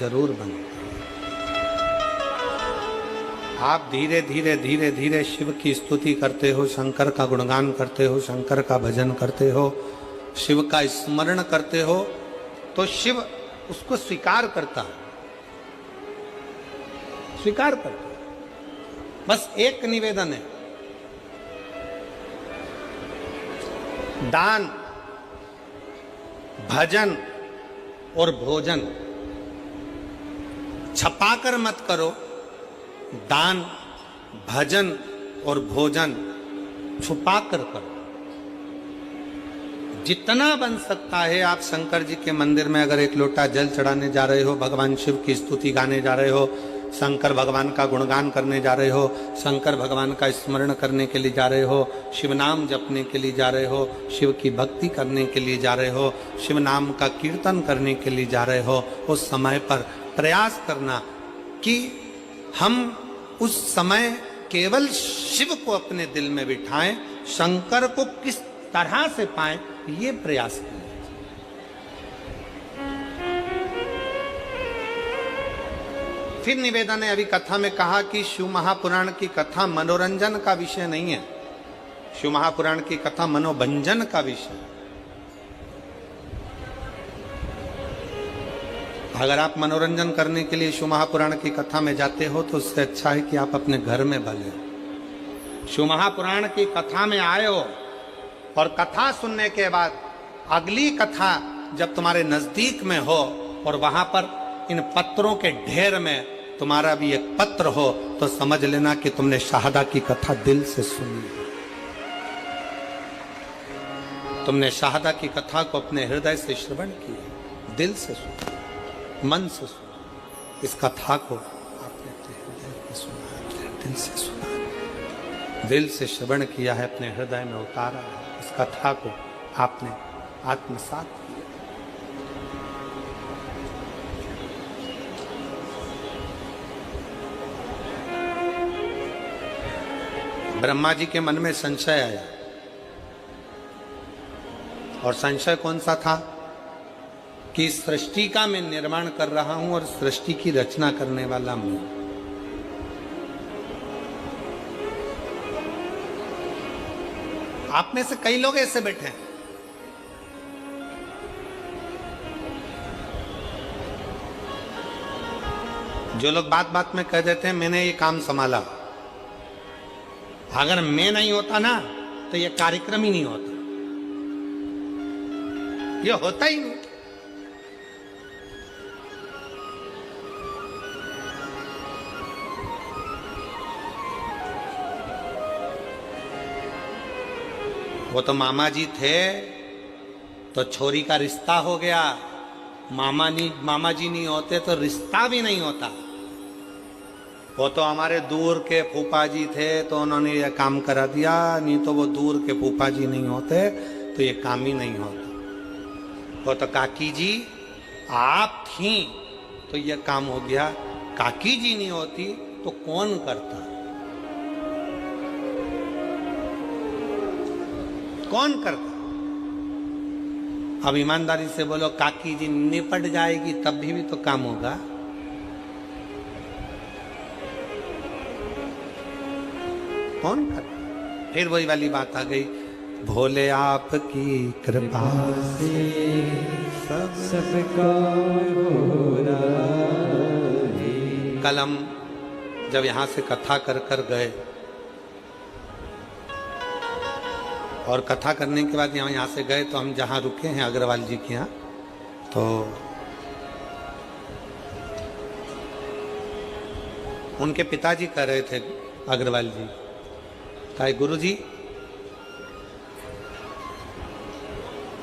जरूर बनता है। आप धीरे धीरे धीरे धीरे शिव की स्तुति करते हो, शंकर का गुणगान करते हो, शंकर का भजन करते हो, शिव का स्मरण करते हो, तो शिव उसको स्वीकार करता है, स्वीकार करता है। बस एक निवेदन है, दान, भजन और भोजन छपाकर मत करो। दान, भजन और भोजन छुपाकर करो। जितना बन सकता है आप शंकर जी के मंदिर में अगर एक लोटा जल चढ़ाने जा रहे हो, भगवान शिव की स्तुति गाने जा रहे हो, शंकर भगवान का गुणगान करने जा रहे हो, शंकर भगवान का स्मरण करने के लिए जा रहे हो, शिव नाम जपने के लिए जा रहे हो, शिव की भक्ति करने के लिए जा रहे हो, शिव नाम का कीर्तन करने के लिए जा रहे हो, उस समय पर प्रयास करना कि हम उस समय केवल शिव को अपने दिल में बिठाएं, शंकर को किस तरह से पाएं, ये प्रयास करें। फिर निवेदन है, अभी कथा में कहा कि शिव महापुराण की कथा मनोरंजन का विषय नहीं है, शिव महापुराण की कथा मनोभंजन का विषय है। अगर आप मनोरंजन करने के लिए शिव महापुराण की कथा में जाते हो तो उससे अच्छा है कि आप अपने घर में भले शिव महापुराण की कथा में आए हो और कथा सुनने के बाद अगली कथा जब तुम्हारे नजदीक में हो और वहां पर इन पत्रों के ढेर में तुम्हारा भी एक पत्र हो, तो समझ लेना कि तुमने शाहदा की कथा दिल से सुनी, तुमने शाहदा की कथा को अपने हृदय से श्रवण किया, दिल से सुना, मन से सुना। इस कथा को आपने अपने हृदय में सुना, दिल से सुना, दिल से श्रवण किया है, अपने हृदय में उतारा है। इस कथा को आपने आत्मसात किया। ब्रह्मा जी के मन में संशय आया, और संशय कौन सा था कि सृष्टि का मैं निर्माण कर रहा हूं और सृष्टि की रचना करने वाला मैं। आप में से कई लोग ऐसे बैठे हैं, जो लोग बात बात में कह देते हैं मैंने ये काम संभाला, अगर मैं नहीं होता ना तो ये कार्यक्रम ही नहीं होता, ये होता ही नहीं। वो तो मामा जी थे तो छोरी का रिश्ता हो गया, मामा जी नहीं होते तो रिश्ता भी नहीं होता। वो तो हमारे दूर के फूफा जी थे तो उन्होंने ये काम करा दिया, नहीं तो वो दूर के फूफा जी नहीं होते तो ये काम ही नहीं होता। वो तो काकी जी आप थी तो ये काम हो गया, काकी जी नहीं होती तो कौन करता, कौन करता। अब ईमानदारी से बोलो, काकी जी निपट जाएगी तब भी तो काम होगा। कौन करता। फिर वही वाली बात आ गई, भोले आपकी कृपा से सबका कल हम जब यहां से कथा कर कर गए और कथा करने के बाद यहाँ से गए तो हम जहाँ रुके हैं अग्रवाल जी के यहाँ, तो उनके पिताजी कह रहे थे अग्रवाल जी, कहा गुरु जी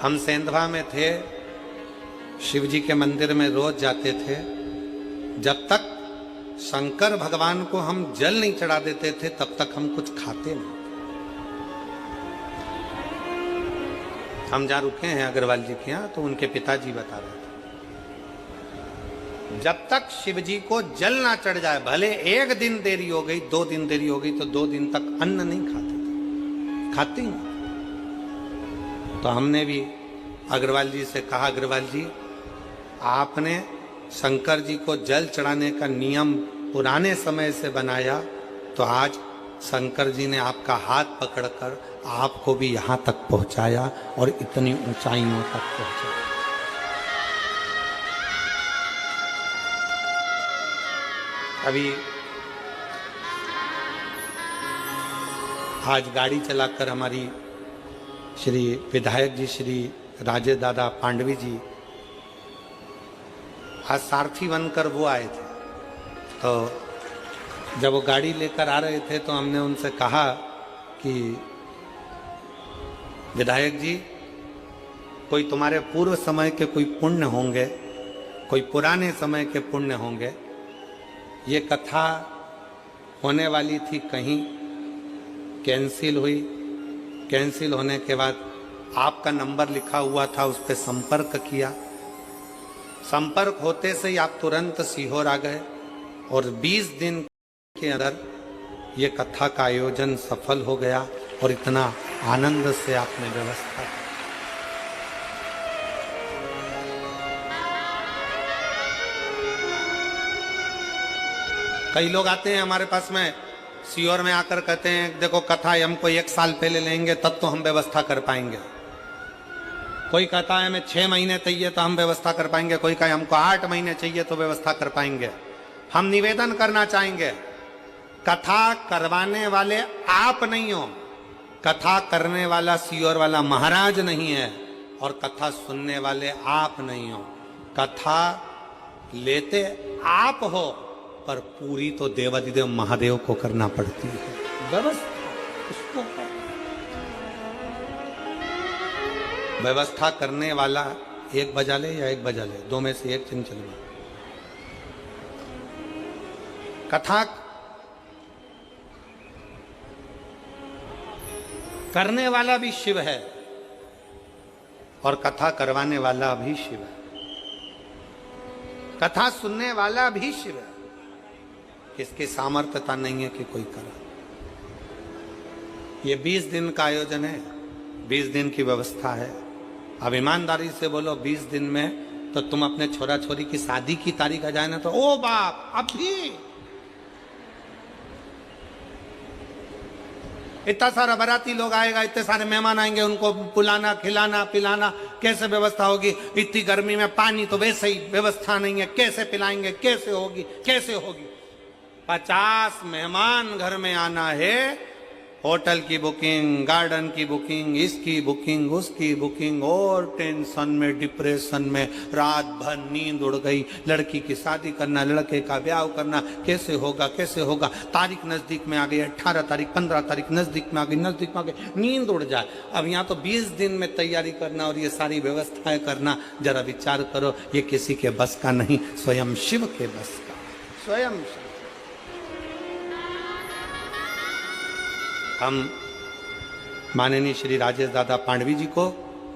हम सेंधवा में थे, शिव जी के मंदिर में रोज जाते थे, जब तक शंकर भगवान को हम जल नहीं चढ़ा देते थे तब तक हम कुछ खाते नहीं। हम जहाँ रुके हैं अग्रवाल जी के यहाँ तो उनके पिताजी बता रहे थे, जब तक शिव जी को जल ना चढ़ जाए, भले एक दिन देरी हो गई, 2 दिन देरी हो गई, तो 2 दिन तक अन्न नहीं खाते थे, खाते ही। तो हमने भी अग्रवाल जी से कहा, अग्रवाल जी आपने शंकर जी को जल चढ़ाने का नियम पुराने समय से बनाया, तो आज शंकर जी ने आपका हाथ पकड़कर आपको भी यहाँ तक पहुँचाया और इतनी ऊंचाइयों तक पहुँचाया। अभी आज गाड़ी चलाकर हमारी श्री विधायक जी श्री राजेश दादा पांडवी जी आज सारथी बनकर वो आए थे। तो जब वो गाड़ी लेकर आ रहे थे तो हमने उनसे कहा कि विधायक जी, कोई तुम्हारे पूर्व समय के कोई पुण्य होंगे, कोई पुराने समय के पुण्य होंगे। ये कथा होने वाली थी, कहीं कैंसिल हुई। कैंसिल होने के बाद आपका नंबर लिखा हुआ था, उस पर संपर्क किया। संपर्क होते से ही आप तुरंत सीहोर आ गए और 20 दिन के अंदर ये कथा का आयोजन सफल हो गया और इतना आनंद से आपने व्यवस्था की। कई लोग आते हैं हमारे पास में सीहोर में आकर कहते हैं देखो कथा हमको 1 साल पहले लेंगे तब तो हम व्यवस्था कर पाएंगे। कोई कहता है हमें 6 महीने चाहिए तो हम व्यवस्था कर पाएंगे, कोई कहे हमको 8 महीने चाहिए तो व्यवस्था कर पाएंगे। हम निवेदन करना चाहेंगे, कथा करवाने वाले आप नहीं हो, कथा करने वाला सीहोर वाला महाराज नहीं है और कथा सुनने वाले आप नहीं हो। कथा लेते आप हो पर पूरी तो देवाधिदेव महादेव को करना पड़ती है व्यवस्था। उसको व्यवस्था करने वाला 1 बजा ले या 1 बजा ले, 2 में से 1 चल में। कथा करने वाला भी शिव है और कथा करवाने वाला भी शिव है, कथा सुनने वाला भी शिव है। इसकी सामर्थ्यता नहीं है कि कोई करा। ये 20 दिन का आयोजन है, 20 दिन की व्यवस्था है। अब ईमानदारी से बोलो 20 दिन में तो तुम अपने छोरा छोरी की शादी की तारीख आ जाए ना तो ओ बाप अभी इतना सारा बाराती लोग आएगा, इतने सारे मेहमान आएंगे, उनको बुलाना खिलाना पिलाना कैसे व्यवस्था होगी। इतनी गर्मी में पानी तो वैसे ही व्यवस्था नहीं है, कैसे पिलाएंगे, कैसे होगी, कैसे होगी। 50 मेहमान घर में आना है, होटल की बुकिंग, गार्डन की बुकिंग, इसकी बुकिंग, उसकी बुकिंग, और टेंशन में डिप्रेशन में रात भर नींद उड़ गई। लड़की की शादी करना, लड़के का ब्याह करना, कैसे होगा कैसे होगा। तारीख नजदीक में आ गई, 18 तारीख 15 तारीख नजदीक में आ गई, नजदीक में आ गई, नींद उड़ जाए। अब यहाँ तो 20 दिन में तैयारी करना और ये सारी व्यवस्थाएं करना, जरा विचार करो, ये किसी के बस का नहीं, स्वयं शिव के बस का, स्वयं शिव। हम माननीय श्री राजेश दादा पांडवी जी को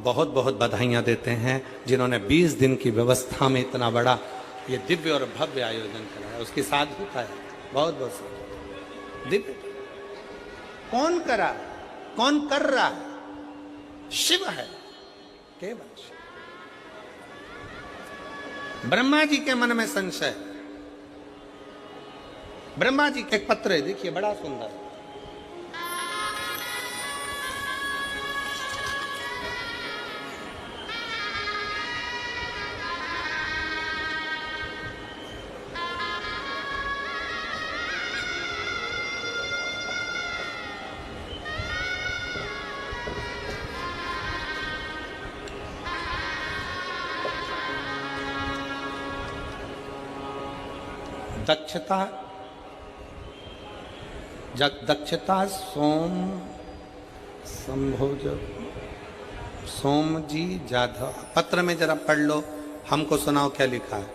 बहुत बहुत बधाइयाँ देते हैं, जिन्होंने 20 दिन की व्यवस्था में इतना बड़ा ये दिव्य और भव्य आयोजन कराया। उसकी साधुता है, बहुत बहुत साधु दिव्य। कौन करा, कौन कर रहा है? शिव है, केवल शिव। ब्रह्मा जी के मन में संशय, ब्रह्मा जी के पत्र है, देखिए बड़ा सुंदर। दक्षता सोम संभोज सोम जी जाधव। पत्र में जरा पढ़ लो, हमको सुनाओ क्या लिखा है।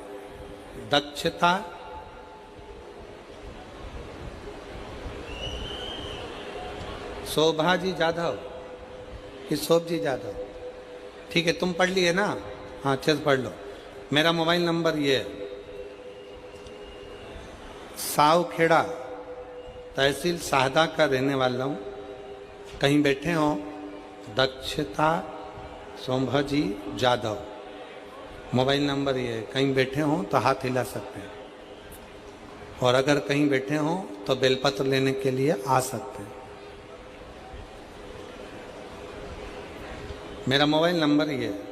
दक्षता शोभा जी जाधव कि शोभ जी जाधव, ठीक है तुम पढ़ लिए ना, हाँ अच्छे से पढ़ लो। मेरा मोबाइल नंबर ये है, सावखेड़ा तहसील शाहदा का रहने वाला हूँ। कहीं बैठे हो, दक्षता सोमभा जी जाधव, मोबाइल नंबर ये है, कहीं बैठे हों तो हाथ हिला सकते हैं, और अगर कहीं बैठे हों तो बेलपत्र लेने के लिए आ सकते हैं। मेरा मोबाइल नंबर ये है।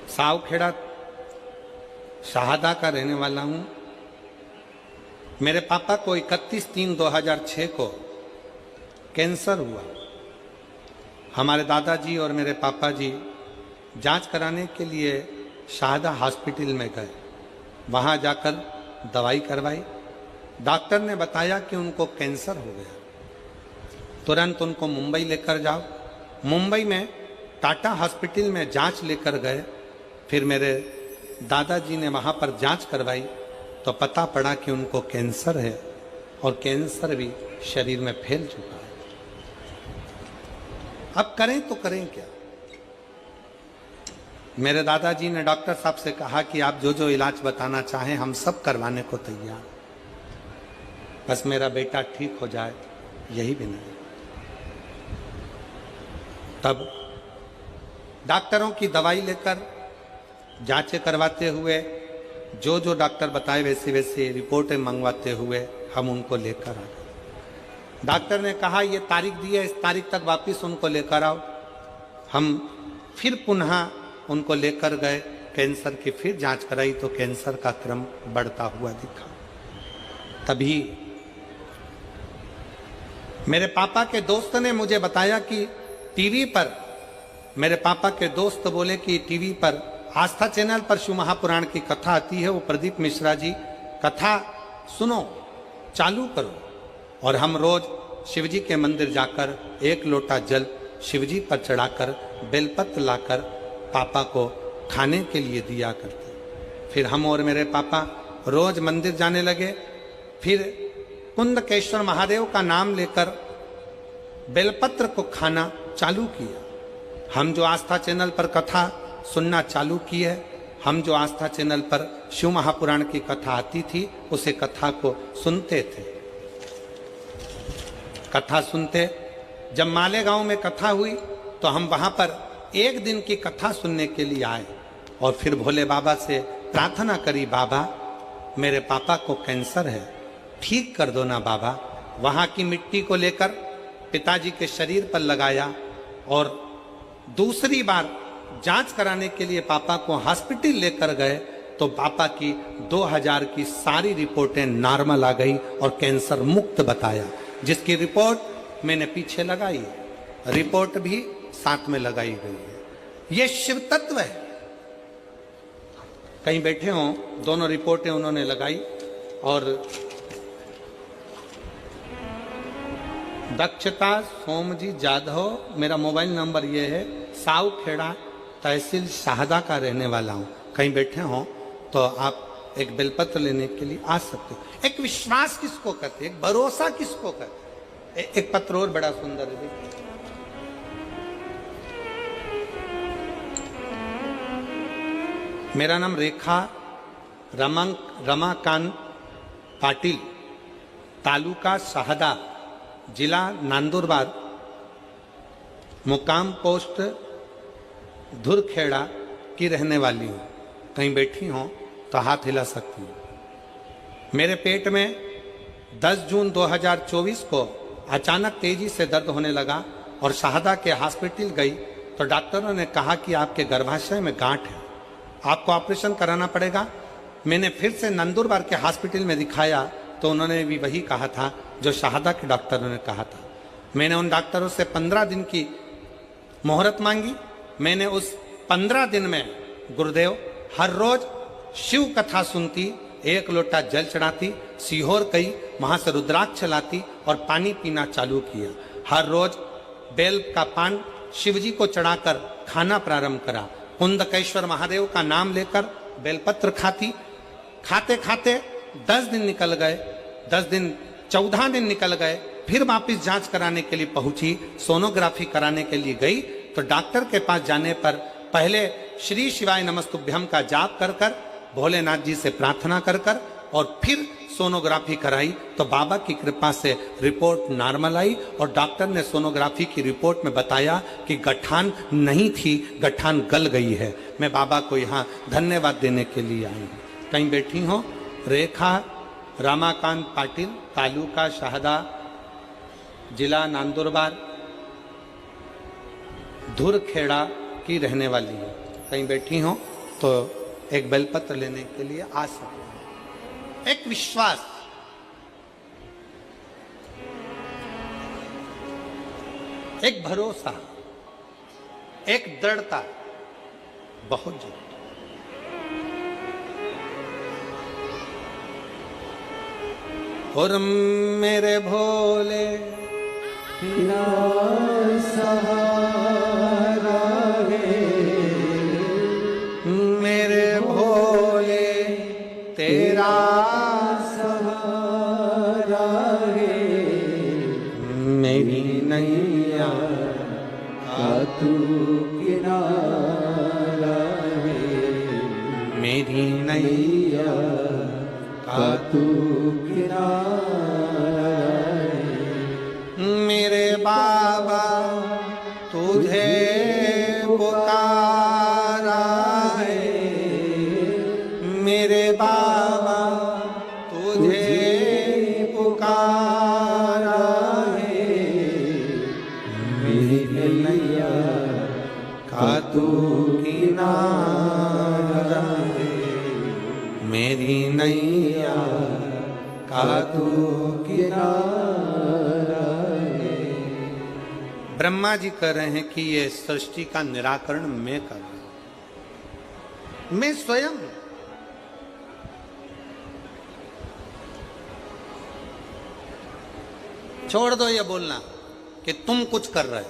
सावखेड़ा शाहदा का रहने वाला हूं। मेरे पापा को 31/3/2006 को कैंसर हुआ। हमारे दादाजी और मेरे पापा जी जांच कराने के लिए शाहदा हॉस्पिटल में गए। वहां जाकर दवाई करवाई। डॉक्टर ने बताया कि उनको कैंसर हो गया। तुरंत उनको मुंबई लेकर जाओ। मुंबई में टाटा हॉस्पिटल में जांच लेकर गए। फिर मेरे दादाजी ने वहां पर जांच करवाई तो पता पड़ा कि उनको कैंसर है, और कैंसर भी शरीर में फैल चुका है। अब करें तो करें क्या? मेरे दादाजी ने डॉक्टर साहब से कहा कि आप जो जो इलाज बताना चाहें हम सब करवाने को तैयार, बस मेरा बेटा ठीक हो जाए, यही भी नहीं। तब डॉक्टरों की दवाई लेकर जांचें करवाते हुए जो जो डॉक्टर बताए वैसे वैसे रिपोर्टें मंगवाते हुए हम उनको लेकर आ गए। डॉक्टर ने कहा ये तारीख दी है, इस तारीख तक वापस उनको लेकर आओ। हम फिर पुनः उनको लेकर गए। कैंसर की फिर जांच कराई तो कैंसर का क्रम बढ़ता हुआ दिखा। तभी मेरे पापा के दोस्त ने मुझे बताया कि टीवी पर, मेरे पापा के दोस्त बोले कि टीवी पर आस्था चैनल पर शिव महापुराण की कथा आती है, वो प्रदीप मिश्रा जी कथा सुनो, चालू करो। और हम रोज शिवजी के मंदिर जाकर एक लोटा जल शिवजी पर चढ़ाकर बेलपत्र लाकर पापा को खाने के लिए दिया करते। फिर हम और मेरे पापा रोज मंदिर जाने लगे। फिर कुंदकेश्वर महादेव का नाम लेकर बेलपत्र को खाना चालू किया। हम जो आस्था चैनल पर कथा सुनना चालू की है, हम जो आस्था चैनल पर शिव महापुराण की कथा आती थी उसे कथा को सुनते थे। कथा सुनते, जब मालेगांव में कथा हुई तो हम वहां पर एक दिन की कथा सुनने के लिए आए और फिर भोले बाबा से प्रार्थना करी, बाबा मेरे पापा को कैंसर है, ठीक कर दो ना बाबा। वहां की मिट्टी को लेकर पिताजी के शरीर पर लगाया और दूसरी बार जांच कराने के लिए पापा को हॉस्पिटल लेकर गए तो पापा की 2000 की सारी रिपोर्टें नॉर्मल आ गई और कैंसर मुक्त बताया, जिसकी रिपोर्ट मैंने पीछे लगाई है। रिपोर्ट भी साथ में लगाई गई है। यह शिव तत्व है। कहीं बैठे हों, दोनों रिपोर्टें उन्होंने लगाई। और दक्षता सोमजी जाधव, मेरा मोबाइल नंबर ये है। सावखेड़ा तहसील शाहदा का रहने वाला हूं। कहीं बैठे हों तो आप एक बेलपत्र लेने के लिए आ सकते हो। एक विश्वास किसको कहते, एक भरोसा किसको कहते। एक पत्र और बड़ा सुंदर है। मेरा नाम रेखा रमाकांत पाटिल, तालुका शाहदा, जिला नंदुरबार, मुकाम पोस्ट धुरखेड़ा की रहने वाली हूँ। कहीं बैठी हों तो हाथ हिला सकती हूँ। मेरे पेट में 10 जून 2024 को अचानक तेजी से दर्द होने लगा और शाहदा के हॉस्पिटल गई तो डॉक्टरों ने कहा कि आपके गर्भाशय में गांठ है, आपको ऑपरेशन कराना पड़ेगा। मैंने फिर से नंदुरबार के हॉस्पिटल में दिखाया तो उन्होंने भी वही कहा था जो शाहदा के डॉक्टरों ने कहा था। मैंने उन डॉक्टरों से 15 दिन की मोहरत मांगी। मैंने उस 15 दिन में गुरुदेव हर रोज शिव कथा सुनती, एक लोटा जल चढ़ाती, सीहोर गई, वहां से रुद्राक्ष लाती और पानी पीना चालू किया। हर रोज बेल का पान शिवजी को चढ़ाकर खाना प्रारंभ करा। कुंदकेश्वर महादेव का नाम लेकर बेलपत्र खाती। खाते खाते 10 दिन निकल गए, 10 दिन 14 दिन निकल गए। फिर वापिस जांच कराने के लिए पहुंची, सोनोग्राफी कराने के लिए गई तो डॉक्टर के पास जाने पर पहले श्री शिवाय नमस्तुभ्यम का जाप कर कर भोलेनाथ जी से प्रार्थना कर कर और फिर सोनोग्राफी कराई तो बाबा की कृपा से रिपोर्ट नॉर्मल आई और डॉक्टर ने सोनोग्राफी की रिपोर्ट में बताया कि गठान नहीं थी, गठान गल गई है। मैं बाबा को यहाँ धन्यवाद देने के लिए आई हूँ। कहीं बैठी हो? रेखा रामाकांत पाटिल, तालुका शाहदा, जिला नंदुरबार, धुरखेड़ा की रहने वाली है। कहीं बैठी हो तो एक बेलपत्र लेने के लिए आ सकते हैं। एक विश्वास, एक भरोसा, एक दृढ़ता बहुत जरूरी। और मेरे भोले सहारा है, मेरे भोले तेरा सहारा है, मेरी नैया का तू किनारा है, मेरी नैया का तू किनारा है। मेरे बाबा तुझे पुकारा है, मेरे बाबा तुझे पुकारा है, मेरी नैया का तू किनारा है, मेरी नैया का तू किनारा है। ब्रह्मा जी कह रहे हैं कि ये सृष्टि का निराकरण मैं कर रहा हूं, मैं स्वयं। छोड़ दो ये बोलना कि तुम कुछ कर रहे हो।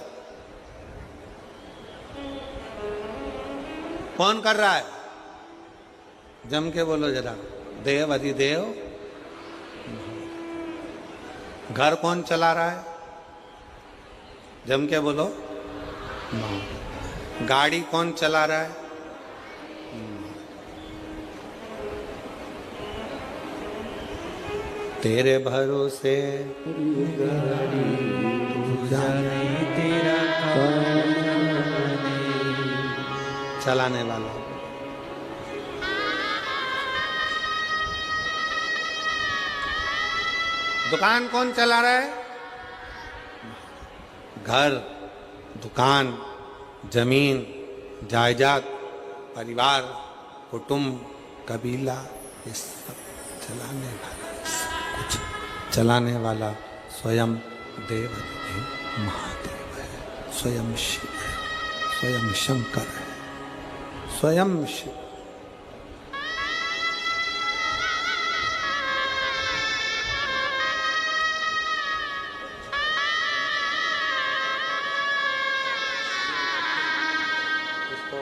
कौन कर रहा है? जम के बोलो जरा। देव अधिदेव। घर कौन चला रहा है? जम के बोलो। गाड़ी कौन चला रहा है? तेरे भरोसे गाड़ी तू जाने तेरा चलाने वाला। दुकान कौन चला रहा है? घर, दुकान, जमीन, जायदाद, परिवार, कुटुंब, कबीला, ये सब चलाने वाला, सब कुछ चलाने वाला स्वयं देव अधिदेव महादेव है, स्वयं शिव है, स्वयं शंकर है, स्वयं शिव। इसको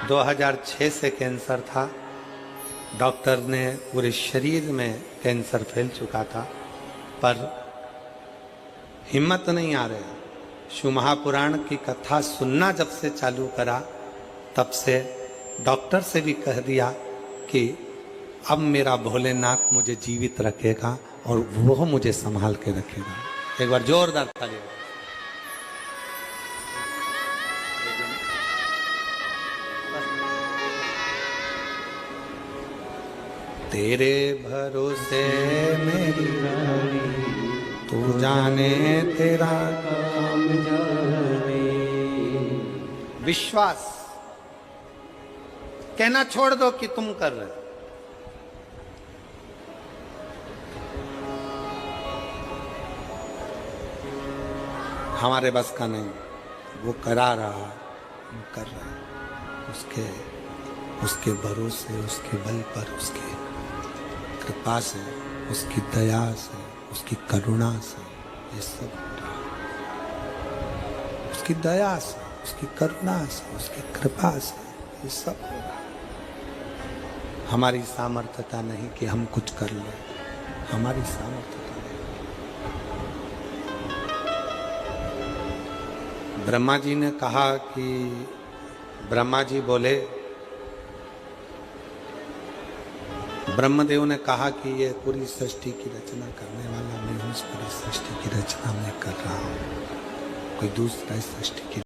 2006 से कैंसर था। डॉक्टर ने पूरे शरीर में कैंसर फैल चुका था, पर हिम्मत नहीं आ रही। शिव महापुराण की कथा सुनना जब से चालू करा, तब से डॉक्टर से भी कह दिया कि अब मेरा भोलेनाथ मुझे जीवित रखेगा और वो मुझे संभाल के रखेगा। एक बार जोरदार ताली। तेरे भरोसे मेरी रानी, तू जाने तेरा काम जाने। विश्वास कहना छोड़ दो कि तुम कर रहे हो। हमारे बस का नहीं, वो करा रहा, वो कर रहा है। उसके भरोसे, उसके बल पर, उसके कृपा से, उसकी दया से, उसकी करुणा से ये सब हो रहा है। उसकी दया से, उसकी करुणा से, उसकी कृपा से ये सब हो रहा है। हमारी सामर्थ्यता नहीं कि हम कुछ कर लें, हमारी सामर्थ्यता नहीं। ब्रह्मा जी ने कहा कि ब्रह्मा जी बोले, ब्रह्मदेव ने कहा कि ये पूरी सृष्टि की रचना करने वाला मैं हूँ, इस पूरी सृष्टि की रचना मैं कर रहा हूँ, कोई दूसरा इस सृष्टि की